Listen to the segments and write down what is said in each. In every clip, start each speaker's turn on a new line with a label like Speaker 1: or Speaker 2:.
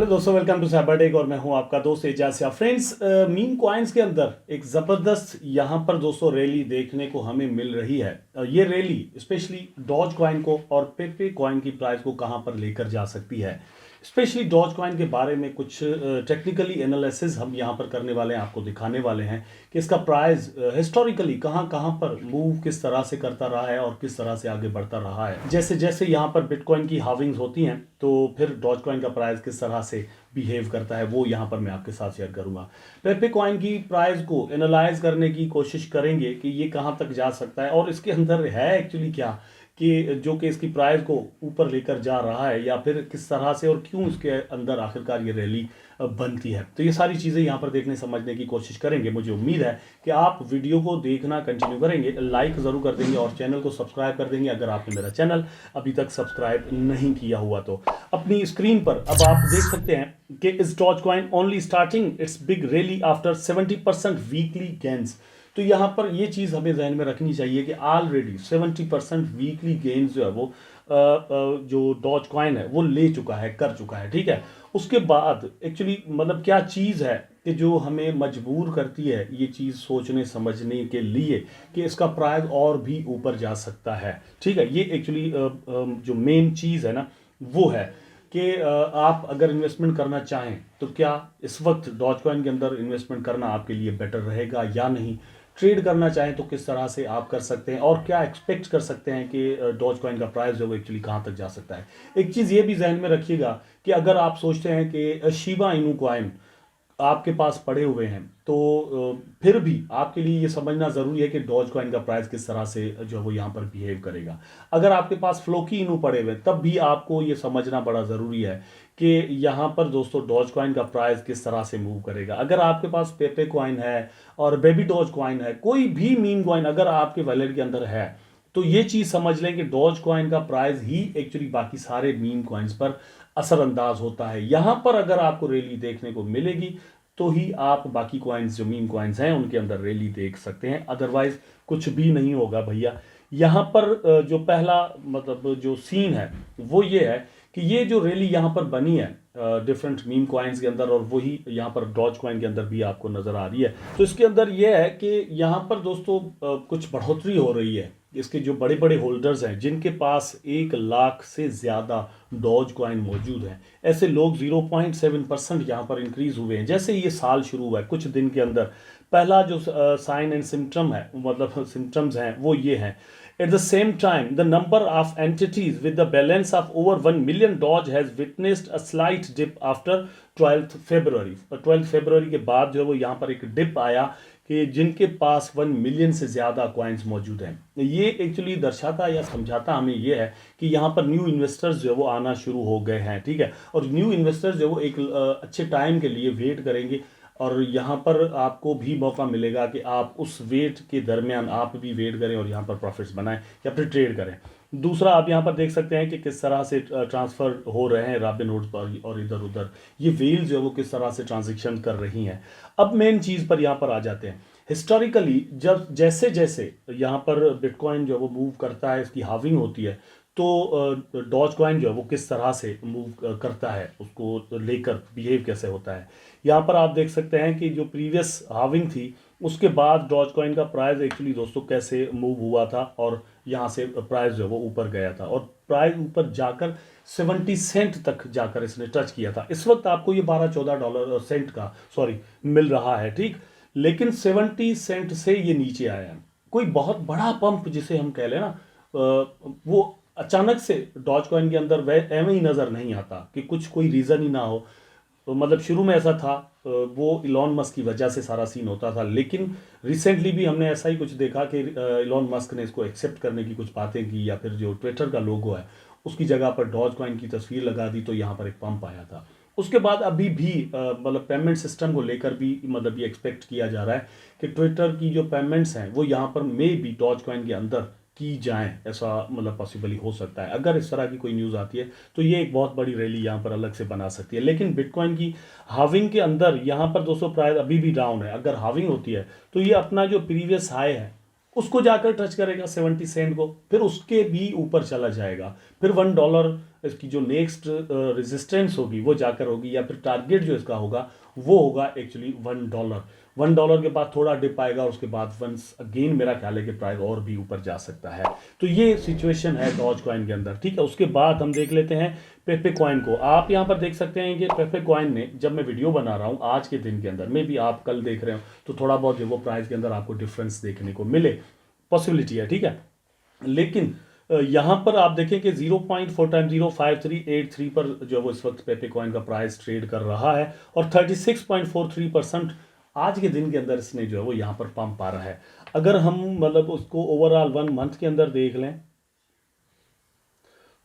Speaker 1: Hello दोस्तों, welcome to Cybertech और मैं हूं आपका दोस्त एजाज। फ्रेंड्स, मीम कॉइन्स के अंदर एक ज़बरदस्त यहां पर दोस्तों रैली देखने को हमें मिल रही है। ये रैली स्पेशली डॉज कॉइन को और पेपे कॉइन की प्राइस को कहां पर लेकर जा सकती है। स्पेशली डॉज कॉइन के बारे में कुछ टेक्निकली एनालिसिस हम यहां पर करने वाले हैं, आपको दिखाने वाले हैं कि इसका प्राइस हिस्टोरिकली कहां कहां पर मूव किस तरह से करता रहा है और किस तरह से आगे बढ़ता रहा है। जैसे जैसे यहां पर बिटकॉइन की हाविंग्स होती हैं तो फिर डॉज कॉइन का प्राइस किस तरह से बिहेव करता है वो यहाँ पर मैं आपके साथ शेयर करूंगा। पेपे कॉइन की प्राइस को एनालाइज करने की कोशिश करेंगे कि ये कहाँ तक जा सकता है और इसके अंदर है एक्चुअली क्या कि जो कि इसकी प्राइस को ऊपर लेकर जा रहा है या फिर किस तरह से और क्यों इसके अंदर आखिरकार ये रैली बनती है। तो ये सारी चीज़ें यहाँ पर देखने समझने की कोशिश करेंगे। मुझे उम्मीद है कि आप वीडियो को देखना कंटिन्यू करेंगे, लाइक ज़रूर कर देंगे और चैनल को सब्सक्राइब कर देंगे अगर आपने मेरा चैनल अभी तक सब्सक्राइब नहीं किया हुआ तो। अपनी स्क्रीन पर अब आप देख सकते हैं कि इस Dogecoin only starting its big rally after 70% weekly gains. तो यहाँ पर ये चीज़ हमें जहन में रखनी चाहिए कि ऑलरेडी 70% वीकली गेन्स जो है वो जो डॉज कॉइन है वो ले चुका है, कर चुका है। ठीक है, उसके बाद एक्चुअली मतलब क्या चीज़ है कि जो हमें मजबूर करती है ये चीज़ सोचने समझने के लिए कि इसका प्राइस और भी ऊपर जा सकता है। ठीक है, ये एक्चुअली जो मेन चीज़ है ना वो है कि आप अगर इन्वेस्टमेंट करना चाहें तो क्या इस वक्त डॉज कॉइन के अंदर इन्वेस्टमेंट करना आपके लिए बेटर रहेगा या नहीं। ट्रेड करना चाहें तो किस तरह से आप कर सकते हैं और क्या एक्सपेक्ट कर सकते हैं कि डॉज कॉइन का प्राइस जो है एक्चुअली कहाँ तक जा सकता है। एक चीज़ ये भी जहन में रखिएगा कि अगर आप सोचते हैं कि शिबा इनू कॉइन आपके पास पड़े हुए हैं तो फिर भी आपके लिए ये समझना ज़रूरी है कि डॉज कॉइन का प्राइस किस तरह से जो है वो यहाँ पर बिहेव करेगा। अगर आपके पास फ्लोकी इनू पड़े हुए तब भी आपको ये समझना बड़ा ज़रूरी है कि यहाँ पर दोस्तों डॉज कॉइन का प्राइस किस तरह से मूव करेगा। अगर आपके पास पेपे कॉइन है और बेबी डॉज कॉइन है, कोई भी मीम कॉइन अगर आपके वैलेट के अंदर है तो ये चीज़ समझ लें कि डॉज कॉइन का प्राइस ही एक्चुअली बाकी सारे मीम कॉइन्स पर असरअंदाज होता है। यहाँ पर अगर आपको रैली देखने को मिलेगी तो ही आप बाकी कॉइन्स जो मीम कॉइन्स हैं उनके अंदर रैली देख सकते हैं, अदरवाइज कुछ भी नहीं होगा भैया। यहाँ पर जो पहला मतलब जो सीन है वो ये है कि ये जो रैली यहाँ पर बनी है डिफरेंट मीम कॉइन्स के अंदर और वही यहाँ पर डॉज कॉइन के अंदर भी आपको नज़र आ रही है। तो इसके अंदर ये है कि यहाँ पर दोस्तों कुछ बढ़ोतरी हो रही है। इसके जो बड़े बड़े होल्डर्स हैं जिनके पास 1 लाख से ज़्यादा डॉज कॉइन मौजूद हैं, ऐसे लोग 0.7% यहाँ पर इंक्रीज हुए हैं। जैसे ये साल शुरू हुआ है कुछ दिन के अंदर पहला जो साइन एंड सिम्टम है मतलब सिम्टम्स हैं वो ये हैं। At the same time, the number of entities with the balance of over 1 million Doge has witnessed a slight dip after 12th February। 12th February के बाद जो है वो यहाँ पर एक डिप आया कि जिनके पास 1 मिलियन से ज़्यादा कॉइन्स मौजूद हैं। ये एक्चुअली दर्शाता या समझाता हमें ये है कि यहाँ पर न्यू इन्वेस्टर्स जो है वो आना शुरू हो गए हैं। ठीक है, और न्यू इन्वेस्टर्स जो है वो एक अच्छे टाइम के लिए वेट करेंगे और यहाँ पर आपको भी मौका मिलेगा कि आप उस वेट के दरमियान आप भी वेट करें और यहाँ पर प्रॉफिट्स बनाएं या फिर ट्रेड करें। दूसरा आप यहाँ पर देख सकते हैं कि किस तरह से ट्रांसफ़र हो रहे हैं रॉबिनहुड पर और इधर उधर ये व्हेल्स जो है वो किस तरह से ट्रांजेक्शन कर रही हैं। अब मेन चीज़ पर यहाँ पर आ जाते हैं। हिस्टोरिकली जब जैसे जैसे यहाँ पर बिटकॉइन जो है वो मूव करता है, इसकी हाविंग होती है तो डॉज कॉइन जो है वो किस तरह से मूव करता है, उसको लेकर बिहेव कैसे होता है। यहाँ पर आप देख सकते हैं कि जो प्रीवियस हाविंग थी उसके बाद डॉज कॉइन का प्राइस एक्चुअली दोस्तों कैसे मूव हुआ था और यहाँ से प्राइस जो है वो ऊपर गया था और प्राइस ऊपर जाकर 70 सेंट तक जाकर इसने टच किया था। इस वक्त आपको ये 12-14 डॉलर सेंट का मिल रहा है। ठीक, लेकिन 70 सेंट से ये नीचे आया है। कोई बहुत बड़ा पंप जिसे हम कह लें ना वो अचानक से डॉज कॉइन के अंदर एवं ही नज़र नहीं आता कि कुछ कोई रीज़न ही ना हो। तो मतलब शुरू में ऐसा था वो इलॉन मस्क की वजह से सारा सीन होता था, लेकिन रिसेंटली भी हमने ऐसा ही कुछ देखा कि इलॉन मस्क ने इसको एक्सेप्ट करने की कुछ बातें की या फिर जो ट्विटर का लोगो है उसकी जगह पर डॉज कॉइन की तस्वीर लगा दी तो यहाँ पर एक पंप आया था। उसके बाद अभी भी मतलब पेमेंट सिस्टम को लेकर भी मतलब ये एक्सपेक्ट किया जा रहा है कि ट्विटर की जो पेमेंट्स हैं वो यहाँ पर मे भी डॉज कॉइन के अंदर की जाएं, ऐसा मतलब पॉसिबली हो सकता है। अगर इस तरह की कोई न्यूज़ आती है तो ये एक बहुत बड़ी रैली यहाँ पर अलग से बना सकती है। लेकिन बिटकॉइन की हाविंग के अंदर यहाँ पर दोस्तों प्राइस अभी भी डाउन है। अगर हाविंग होती है तो ये अपना जो प्रीवियस हाई है उसको जाकर टच करेगा 70 सेंट को, फिर उसके भी ऊपर चला जाएगा, फिर $1 इसकी जो नेक्स्ट रेजिस्टेंस होगी वो जाकर होगी, या फिर टारगेट जो इसका होगा वो होगा एक्चुअली $1 के बाद थोड़ा डिप आएगा, और उसके बाद वंस अगेन मेरा ख्याल है कि प्राइस और भी ऊपर जा सकता है। तो ये सिचुएशन है डॉज कॉइन के अंदर, ठीक है। उसके बाद हम देख लेते हैं पेपे कॉइन को। आप यहाँ पर देख सकते हैं कि पेपे कॉइन ने, जब मैं वीडियो बना रहा हूँ आज के दिन के अंदर, मे भी आप कल देख रहे हो तो थोड़ा बहुत जो वो प्राइस के अंदर आपको डिफरेंस देखने को मिले, पॉसिबिलिटी है, ठीक है। लेकिन यहाँ पर आप देखें कि 0.4 टाइम 05383 पर जो वो इस वक्त पेपे कॉइन का प्राइस ट्रेड कर रहा है, और 36.43% आज के दिन के अंदर इसने जो है वो यहाँ पर पंप आ रहा है। अगर हम मतलब उसको ओवरऑल 1 मंथ के अंदर देख लें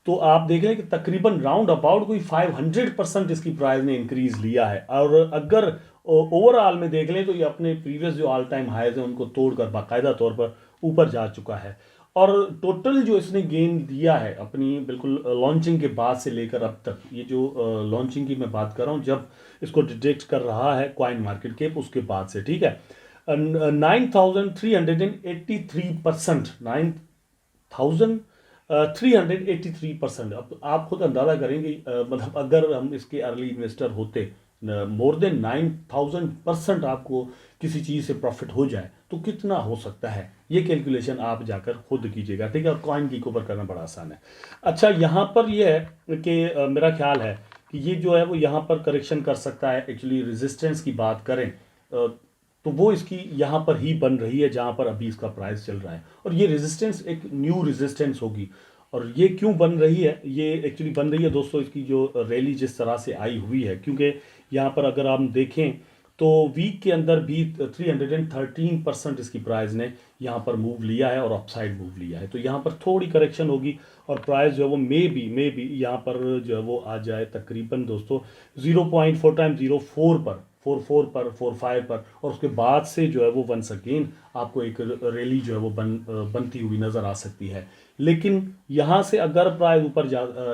Speaker 1: तो आप देख लें कि तकरीबन राउंड अबाउट कोई 500% इसकी प्राइस ने इंक्रीज लिया है। और अगर ओवरऑल में देख लें तो ये अपने प्रीवियस जो ऑल टाइम हाइज है उनको तोड़कर बाकायदा तौर पर ऊपर जा चुका है। और टोटल जो इसने गेन दिया है अपनी बिल्कुल लॉन्चिंग के बाद से लेकर अब तक, ये जो लॉन्चिंग की मैं बात कर रहा हूँ, जब इसको डिटेक्ट कर रहा है कॉइन मार्केट कैप उसके बाद से, ठीक है, 9383%, 9383%। अब आप खुद अंदाजा करेंगे, मतलब अगर हम इसके अर्ली इन्वेस्टर होते, मोर देन 9000% आपको किसी चीज़ से प्रॉफिट हो जाए तो कितना हो सकता है, ये कैलकुलेशन आप जाकर खुद कीजिएगा, ठीक है। और कॉइन की ऊपर करना बड़ा आसान है। अच्छा, यहाँ पर ये है कि मेरा ख्याल है कि ये जो है वो यहाँ पर करेक्शन कर सकता है। एक्चुअली रेजिस्टेंस की बात करें तो वो इसकी यहाँ पर ही बन रही है जहाँ पर अभी इसका प्राइस चल रहा है, और ये रेजिस्टेंस एक न्यू रेजिस्टेंस होगी। और ये क्यों बन रही है, ये एक्चुअली बन रही है दोस्तों, इसकी जो रैली जिस तरह से आई हुई है, क्योंकि यहाँ पर अगर आप देखें तो वीक के अंदर भी 313% इसकी प्राइस ने यहाँ पर मूव लिया है और अपसाइड मूव लिया है। तो यहाँ पर थोड़ी करेक्शन होगी और प्राइस जो है वो मे बी यहाँ पर जो है वो आ जाए तकरीबन दोस्तों 0.4 टाइम 04 पर, 44 पर, 45 पर, और उसके बाद से जो है वो वंस अगेन आपको एक रैली जो है वो बनती हुई नज़र आ सकती है। लेकिन यहाँ से अगर प्राइस ऊपर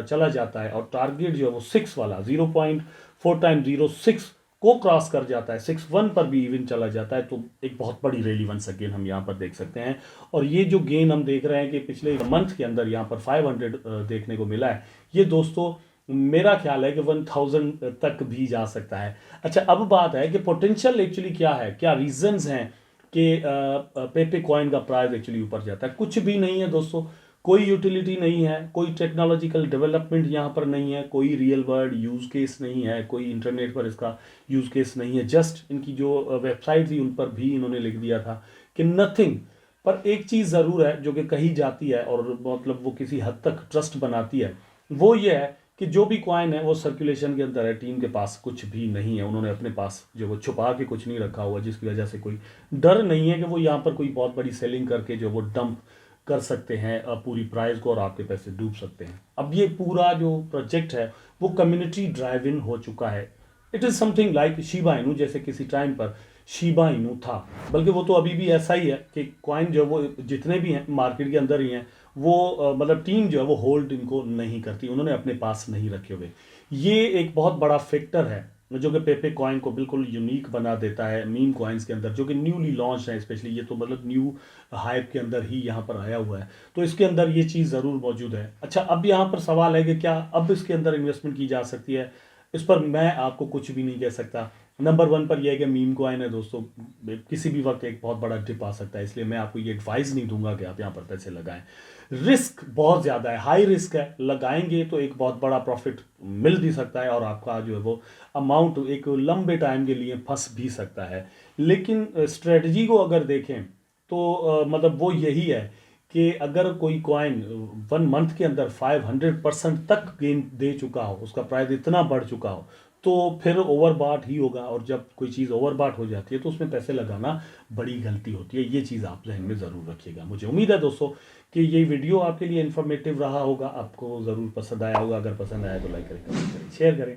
Speaker 1: चला जाता है और टारगेट जो है वो 6 वाला 0.4 टाइम 06 को क्रॉस कर जाता है, 61 पर भी इवन चला जाता है, तो एक बहुत बड़ी रैली वंस अगेन हम यहाँ पर देख सकते हैं। और ये जो गेन हम देख रहे हैं कि पिछले मंथ के अंदर यहाँ पर 500 देखने को मिला है, ये दोस्तों मेरा ख्याल है कि 1000 तक भी जा सकता है। अच्छा, अब बात है कि पोटेंशियल एक्चुअली क्या है, क्या रीजंस हैं कि पेपे कॉइन का प्राइस एक्चुअली ऊपर जाता है। कुछ भी नहीं है दोस्तों, कोई यूटिलिटी नहीं है, कोई टेक्नोलॉजिकल डेवलपमेंट यहाँ पर नहीं है, कोई रियल वर्ल्ड यूज़ केस नहीं है, कोई इंटरनेट पर इसका यूज़ केस नहीं है। जस्ट इनकी जो वेबसाइट थी उन पर भी इन्होंने लिख दिया था कि नथिंग। पर एक चीज़ ज़रूर है जो कि कही जाती है और मतलब वो किसी हद तक ट्रस्ट बनाती है, वो ये है कि जो भी कॉइन है वो सर्कुलेशन के अंदर है, टीम के पास कुछ भी नहीं है, उन्होंने अपने पास जो वो छुपा के कुछ नहीं रखा हुआ, जिसकी वजह से कोई डर नहीं है कि वो यहाँ पर कोई बहुत बड़ी सेलिंग करके जो वो डंप कर सकते हैं पूरी प्राइस को और आपके पैसे डूब सकते हैं। अब ये पूरा जो प्रोजेक्ट है वो कम्युनिटी ड्राइव इन हो चुका है। It is something like Shiba Inu, जैसे किसी टाइम पर शिबा इनू था, बल्कि वो तो अभी भी ऐसा ही है कि कॉइन जो है वो जितने भी हैं मार्केट के अंदर ही हैं, वो मतलब टीम जो है वो होल्ड इनको नहीं करती, उन्होंने अपने पास नहीं रखे हुए। ये एक बहुत बड़ा फैक्टर है जो कि पेपे कॉइन को बिल्कुल यूनिक बना देता है मीम कॉइन्स के अंदर, जो कि न्यूली लॉन्च है, स्पेशली ये तो मतलब न्यू हाइप के अंदर ही यहाँ पर आया हुआ है, तो इसके अंदर ये चीज़ ज़रूर मौजूद है। अच्छा, अब यहाँ पर सवाल है कि क्या अब इसके अंदर इन्वेस्टमेंट की जा सकती है, इस पर मैं आपको कुछ भी नहीं कह सकता। नंबर 1 पर यह है कि मीम कॉइन है दोस्तों, किसी भी वक्त एक बहुत बड़ा डिप आ सकता है, इसलिए मैं आपको ये एडवाइस नहीं दूंगा कि आप यहाँ पर पैसे लगाएं। रिस्क बहुत ज़्यादा है, हाई रिस्क है, लगाएंगे तो एक बहुत बड़ा प्रॉफिट मिल भी सकता है और आपका जो है वो अमाउंट एक लंबे टाइम के लिए फंस भी सकता है। लेकिन स्ट्रेटजी को अगर देखें तो मतलब वो यही है कि अगर कोई कॉइन 1 मंथ के अंदर 500% तक गेन दे चुका हो, उसका प्राइस इतना बढ़ चुका हो, तो फिर ओवरबॉट ही होगा। और जब कोई चीज़ ओवरबॉट हो जाती है तो उसमें पैसे लगाना बड़ी गलती होती है। ये चीज़ आप जहन में ज़रूर रखिएगा। मुझे उम्मीद है दोस्तों कि ये वीडियो आपके लिए इन्फॉर्मेटिव रहा होगा, आपको ज़रूर पसंद आया होगा। अगर पसंद आया तो लाइक करें, कमेंट करें, शेयर करें,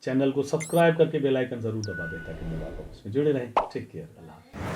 Speaker 1: चैनल को सब्सक्राइब करके बेल आइकन ज़रूर दबा दें ताकि मैं आप उसमें जुड़े रहें। टेक केयर, अल्लाह।